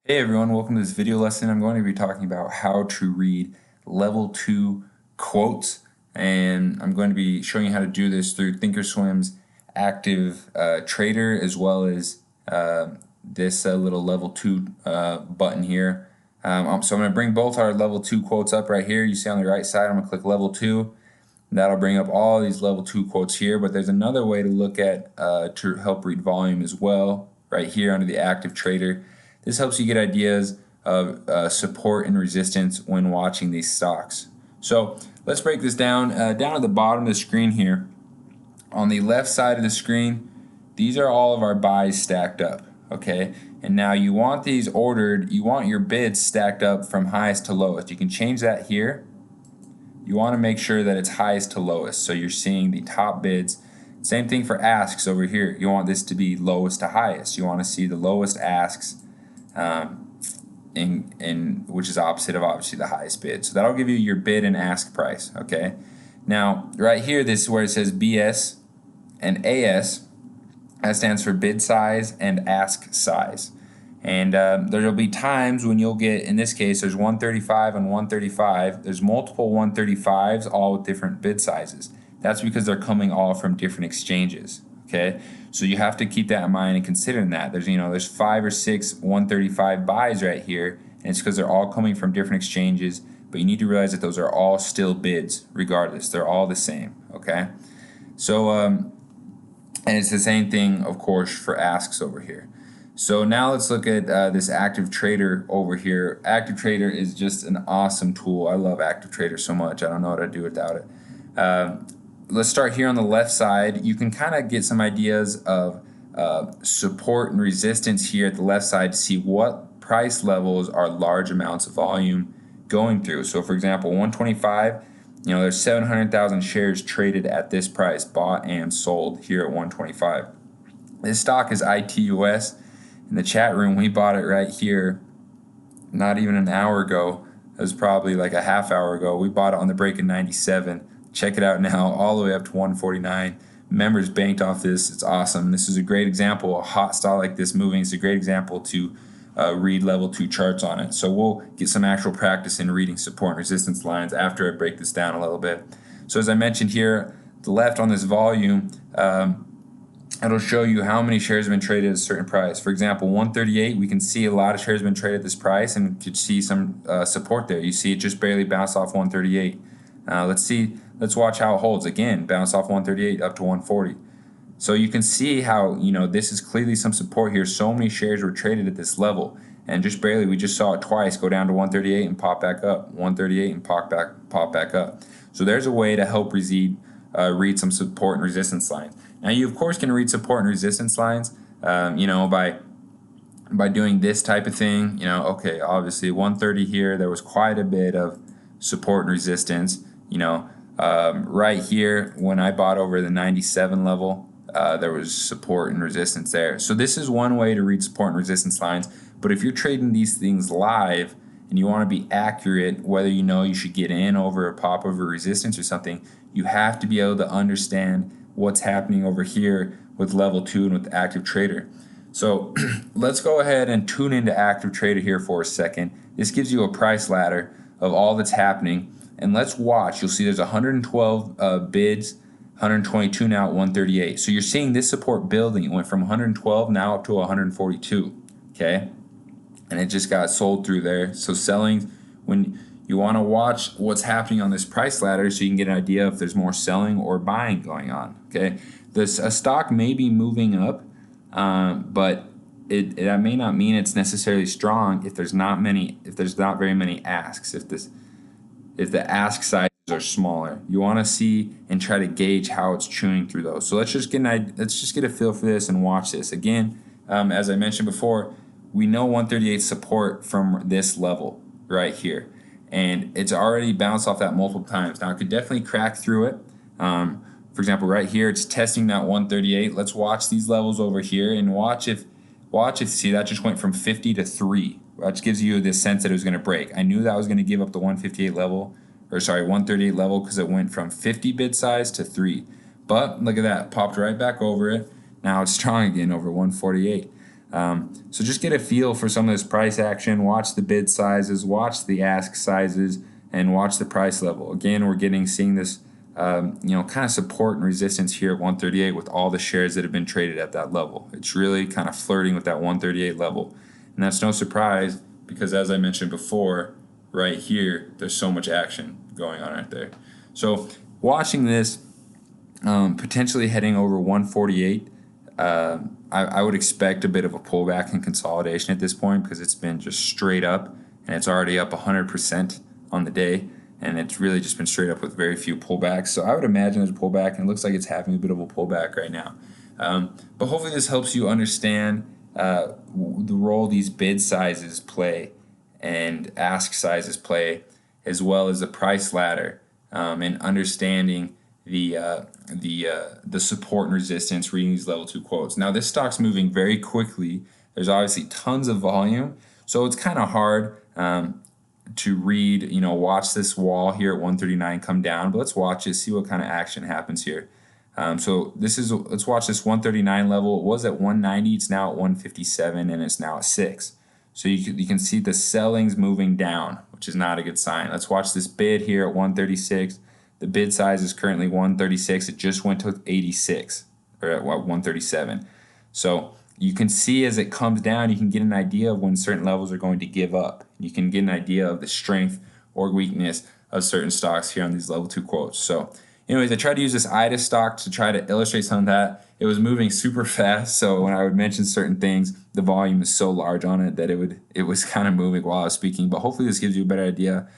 Hey everyone, welcome to this video lesson. I'm going to be talking about how to read level 2 quotes, and I'm going to be showing you how to do this through ThinkOrSwim's active trader, as well as this little level 2 button here. So I'm going to bring both our level 2 quotes up right here. You see on the right side, I'm going to click level 2. That'll bring up all these level 2 quotes here, but there's another way to look at to help read volume as well, right here under the active trader. This helps you get ideas of support and resistance when watching these stocks. So let's break this down. Down at the bottom of the screen here, on the left side of the screen, these are all of our buys stacked up, okay? And now you want these ordered, you want your bids stacked up from highest to lowest. You can change that here. You want to make sure that it's highest to lowest, so you're seeing the top bids. Same thing for asks over here. You want this to be lowest to highest. You want to see the lowest asks, which is opposite of obviously the highest bid. So that'll give you your bid and ask price. Okay. Now right here, this is where it says BS and AS. That stands for bid size and ask size. And there'll be times when you'll get, in this case, there's 135 and 135. There's multiple 135s, all with different bid sizes. That's because they're coming all from different exchanges. Okay, so you have to keep that in mind and considering that. There's 5 or 6 135 buys right here, and it's because they're all coming from different exchanges. But you need to realize that those are all still bids, regardless. They're all the same. Okay, so and it's the same thing, of course, for asks over here. So now let's look at this active trader over here. Active trader is just an awesome tool. I love active trader so much. I don't know what I'd do without it. Let's start here on the left side. You can kind of get some ideas of support and resistance here at the left side to see what price levels are large amounts of volume going through. So for example, 125, there's 700,000 shares traded at this price, bought and sold here at 125. This stock is ITUS. In the chat room, we bought it right here not even an hour ago. It was probably like a half hour ago. We bought it on the break in 97. Check it out now, all the way up to 149. Members banked off this. It's awesome. This is a great example. A hot stock like this moving is a great example to read level 2 charts on it. So we'll get some actual practice in reading support and resistance lines after I break this down a little bit. So as I mentioned here, the left on this volume, it'll show you how many shares have been traded at a certain price. For example, 138, we can see a lot of shares have been traded at this price, and you could see some support there. You see it just barely bounced off 138. Let's watch how it holds. Again, bounce off 138 up to 140. So you can see how, this is clearly some support here. So many shares were traded at this level, and just barely, we just saw it twice go down to 138 and pop back up, 138 and pop back up. So there's a way to help read some support and resistance lines. Now you of course can read support and resistance lines, by doing this type of thing. Okay, obviously 130 here, there was quite a bit of support and resistance. Right here when I bought over the 97 level, there was support and resistance there. So this is one way to read support and resistance lines. But if you're trading these things live and you want to be accurate, whether you should get in over a pop over resistance or something, you have to be able to understand what's happening over here with level 2 and with active trader. So let's go ahead and tune into active trader here for a second. This gives you a price ladder of all that's happening, and let's watch. You'll see there's 112 bids, 122 now at 138. So you're seeing this support building. It went from 112 now up to 142. Okay, and it just got sold through there. So selling, when you want to watch what's happening on this price ladder so you can get an idea if there's more selling or buying going on. Okay, a stock may be moving up, but that may not mean it's necessarily strong if there's not very many asks. If the ask sizes are smaller, you want to see and try to gauge how it's chewing through those. So let's just get a feel for this and watch this again. As I mentioned before, we know 138 support from this level right here, and it's already bounced off that multiple times. Now it could definitely crack through it. For example, right here it's testing that 138. Let's watch these levels over here and watch if see, that just went from 50 to 3. That gives you this sense that it was going to break. I knew that I was going to give up the 138 level, or sorry, 138 level, because it went from 50 bid size to 3. But look at that, popped right back over it. Now it's strong again over 148. So just get a feel for some of this price action. Watch the bid sizes, watch the ask sizes, and watch the price level. Again, we're seeing this kind of support and resistance here at 138 with all the shares that have been traded at that level. It's really kind of flirting with that 138 level. And that's no surprise because, as I mentioned before, right here, there's so much action going on right there. So watching this, potentially heading over 148, I would expect a bit of a pullback and consolidation at this point because it's been just straight up, and it's already up 100% on the day, and it's really just been straight up with very few pullbacks. So I would imagine there's a pullback, and it looks like it's having a bit of a pullback right now. But hopefully this helps you understand the role these bid sizes play and ask sizes play, as well as the price ladder, and understanding the support and resistance, reading these level 2 quotes. Now this stock's moving very quickly. There's obviously tons of volume, so it's kind of hard to read, watch this wall here at 139 come down, but let's watch it, see what kind of action happens here. Let's watch this 139 level. It was at 190, it's now at 157, and it's now at 6. So you can see the selling's moving down, which is not a good sign. Let's watch this bid here at 136. The bid size is currently 136. It just went to 86, or at 137. So you can see as it comes down, you can get an idea of when certain levels are going to give up. You can get an idea of the strength or weakness of certain stocks here on these level 2 quotes. So anyways, I tried to use this IDA stock to try to illustrate some of that. It was moving super fast, so when I would mention certain things, the volume is so large on it that it was kind of moving while I was speaking. But hopefully this gives you a better idea.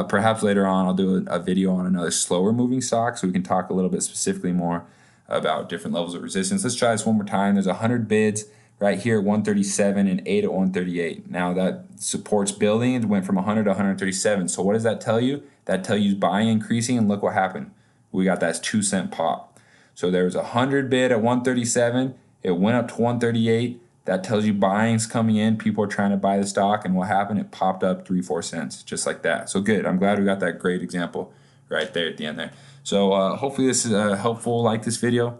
Perhaps later on I'll do a video on another slower moving stock so we can talk a little bit specifically more about different levels of resistance. Let's try this one more time. There's 100 bids right here at 137 and 8 at 138. Now that support's building. It went from 100 to 137. So what does that tell you? That tells you buying increasing, and look what happened. We got that 2-cent pop. So there was a 100 bid at 137. It went up to 138. That tells you buying's coming in. People are trying to buy the stock, and what happened? It popped up 3-4 cents, just like that. So good. I'm glad we got that great example right there at the end there. So hopefully this is helpful. Like this video.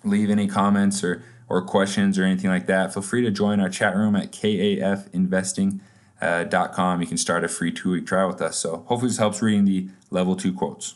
Leave any comments or questions or anything like that. Feel free to join our chat room at kafinvesting.com. You can start a free 2-week trial with us. So hopefully this helps reading the level 2 quotes.